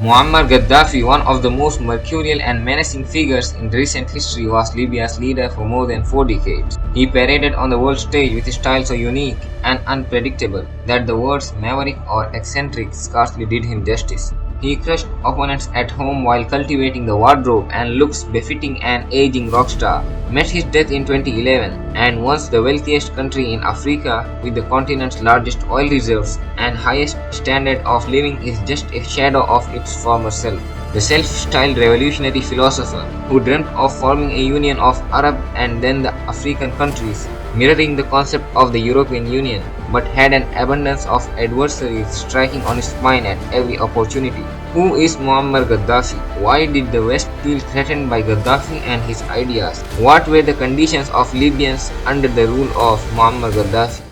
Muammar Gaddafi, one of the most mercurial and menacing figures in recent history, was Libya's leader for more than 4 decades. He paraded on the world stage with a style so unique and unpredictable that the words maverick or eccentric scarcely did him justice. He crushed opponents at home while cultivating the wardrobe and looks befitting an aging rock star. Met his death in 2011, and once the wealthiest country in Africa with the continent's largest oil reserves and highest standard of living is just a shadow of its former self. The self-styled revolutionary philosopher who dreamt of forming a union of Arab and then the African countries, mirroring the concept of the European Union, but had an abundance of adversaries striking on his spine at every opportunity. Who is Muammar Gaddafi? Why did the West feel threatened by Gaddafi and his ideas? What were the conditions of Libyans under the rule of Muammar Gaddafi?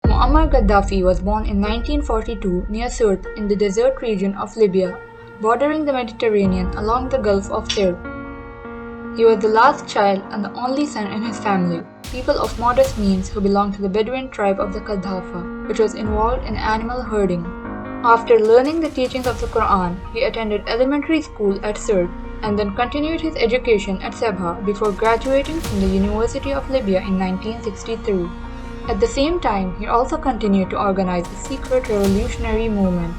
Muammar Gaddafi was born in 1942 near Sirte in the desert region of Libya, bordering the Mediterranean along the Gulf of Sirte. He was the last child and the only son in his family, people of modest means who belonged to the Bedouin tribe of the Kadhafa, which was involved in animal herding. After learning the teachings of the Quran, he attended elementary school at Sirte and then continued his education at Sabha before graduating from the University of Libya in 1963. At the same time, he also continued to organize a secret revolutionary movement.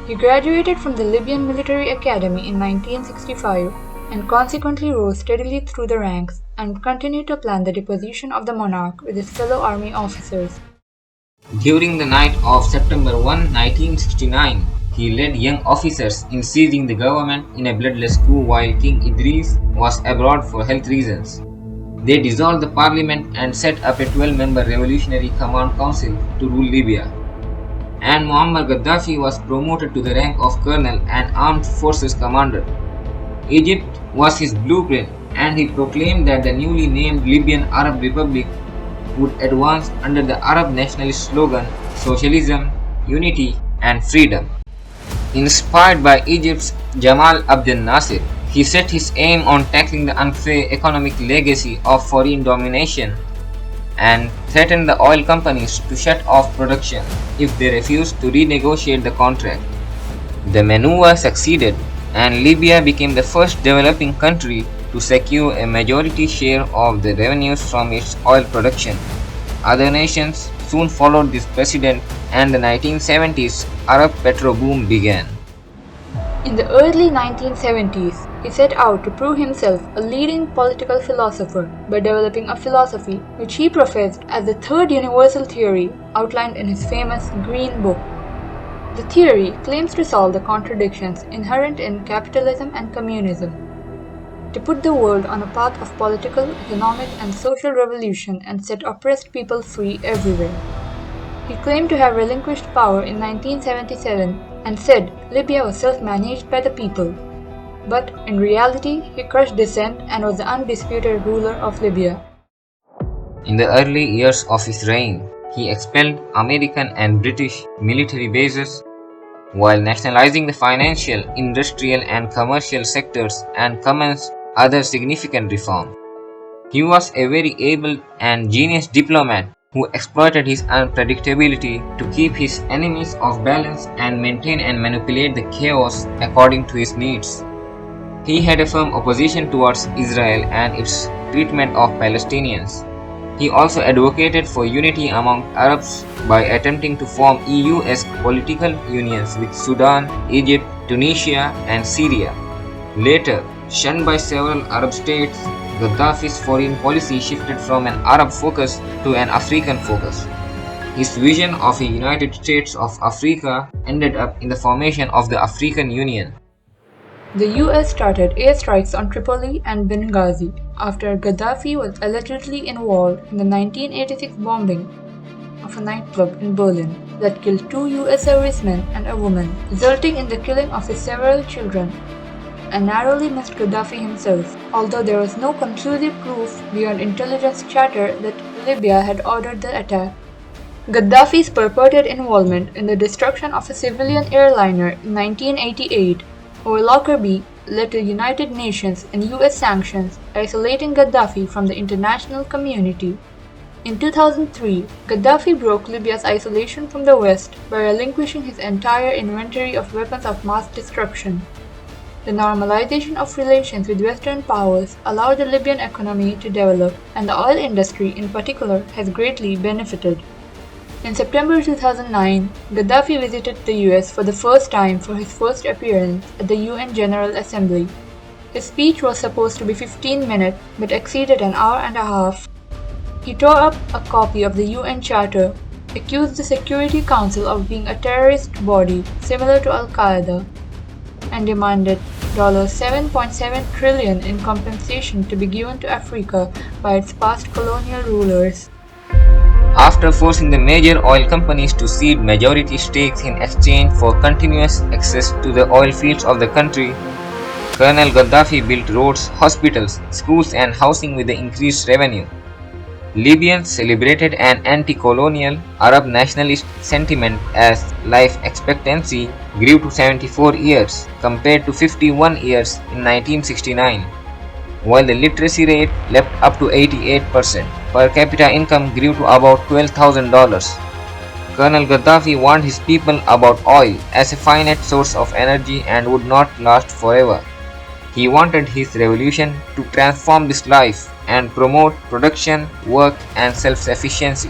He graduated from the Libyan Military Academy in 1965 and consequently rose steadily through the ranks and continued to plan the deposition of the monarch with his fellow army officers. During the night of September 1, 1969, he led young officers in seizing the government in a bloodless coup while King Idris was abroad for health reasons. They dissolved the parliament and set up a 12-member revolutionary command council to rule Libya. And Muammar Gaddafi was promoted to the rank of colonel and armed forces commander. Egypt was his blueprint, and he proclaimed that the newly named Libyan Arab Republic would advance under the Arab nationalist slogan Socialism, Unity and Freedom. Inspired by Egypt's Jamal Abdel Nasser, he set his aim on tackling the unfair economic legacy of foreign domination and threatened the oil companies to shut off production if they refused to renegotiate the contract. The maneuver succeeded, and Libya became the first developing country to secure a majority share of the revenues from its oil production. Other nations soon followed this precedent, and the 1970s Arab petro boom began. In the early 1970s, he set out to prove himself a leading political philosopher by developing a philosophy which he professed as the third universal theory outlined in his famous Green Book. The theory claims to solve the contradictions inherent in capitalism and communism, to put the world on a path of political, economic, and social revolution and set oppressed people free everywhere. He claimed to have relinquished power in 1977 and said Libya was self-managed by the people. But in reality, he crushed dissent and was the undisputed ruler of Libya. In the early years of his reign, he expelled American and British military bases while nationalizing the financial, industrial, and commercial sectors and commenced other significant reforms. He was a very able and genius diplomat who exploited his unpredictability to keep his enemies off balance and maintain and manipulate the chaos according to his needs. He had a firm opposition towards Israel and its treatment of Palestinians. He also advocated for unity among Arabs by attempting to form EU-esque political unions with Sudan, Egypt, Tunisia, and Syria. Later, shunned by several Arab states, Gaddafi's foreign policy shifted from an Arab focus to an African focus. His vision of a United States of Africa ended up in the formation of the African Union. The US started airstrikes on Tripoli and Benghazi after Gaddafi was allegedly involved in the 1986 bombing of a nightclub in Berlin that killed 2 US servicemen and a woman, resulting in the killing of his several children, and narrowly missed Gaddafi himself, although there was no conclusive proof beyond intelligence chatter that Libya had ordered the attack. Gaddafi's purported involvement in the destruction of a civilian airliner in 1988 over Lockerbie led to United Nations and US sanctions isolating Gaddafi from the international community. In 2003, Gaddafi broke Libya's isolation from the West by relinquishing his entire inventory of weapons of mass destruction. The normalization of relations with Western powers allowed the Libyan economy to develop, and the oil industry in particular has greatly benefited. In September 2009, Gaddafi visited the US for the first time for his first appearance at the UN General Assembly. His speech was supposed to be 15 minutes but exceeded an hour and a half. He tore up a copy of the UN Charter, accused the Security Council of being a terrorist body similar to Al-Qaeda, and demanded $7.7 trillion in compensation to be given to Africa by its past colonial rulers. After forcing the major oil companies to cede majority stakes in exchange for continuous access to the oil fields of the country, Colonel Gaddafi built roads, hospitals, schools and housing with the increased revenue. Libyans celebrated an anti-colonial Arab nationalist sentiment as life expectancy grew to 74 years compared to 51 years in 1969, while the literacy rate leapt up to 88%. Per capita income grew to about $12,000. Colonel Gaddafi warned his people about oil as a finite source of energy and would not last forever. He wanted his revolution to transform this life and promote production, work and self-sufficiency.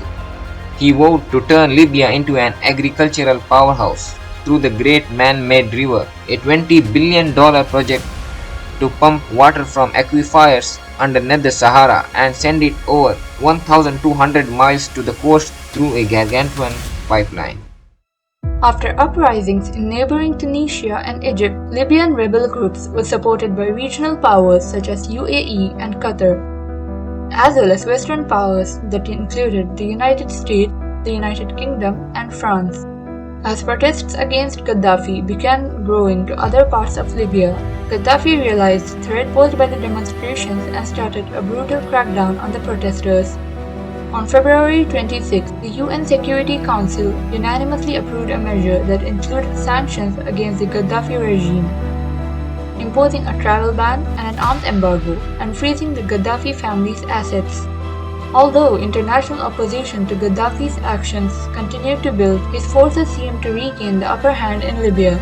He vowed to turn Libya into an agricultural powerhouse through the great man-made river, a $20 billion project to pump water from aquifers underneath the Sahara and send it over 1,200 miles to the coast through a gargantuan pipeline. After uprisings in neighboring Tunisia and Egypt, Libyan rebel groups were supported by regional powers such as UAE and Qatar, as well as Western powers that included the United States, the United Kingdom, and France. As protests against Gaddafi began growing to other parts of Libya, Gaddafi realized the threat posed by the demonstrations and started a brutal crackdown on the protesters. On February 26, the UN Security Council unanimously approved a measure that included sanctions against the Gaddafi regime, imposing a travel ban and an arms embargo, and freezing the Gaddafi family's assets. Although international opposition to Gaddafi's actions continued to build, his forces seemed to regain the upper hand in Libya,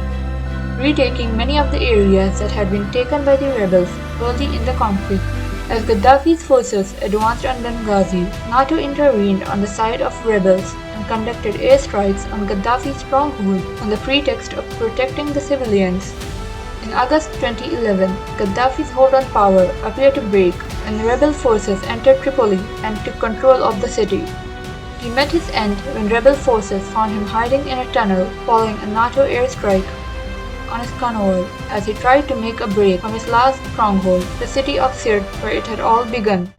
retaking many of the areas that had been taken by the rebels early in the conflict. As Gaddafi's forces advanced on Benghazi, NATO intervened on the side of rebels and conducted airstrikes on Gaddafi's stronghold on the pretext of protecting the civilians. In August 2011, Gaddafi's hold on power appeared to break when the rebel forces entered Tripoli and took control of the city. He met his end when rebel forces found him hiding in a tunnel following a NATO airstrike on his convoy as he tried to make a break from his last stronghold, the city of Sirte, where it had all begun.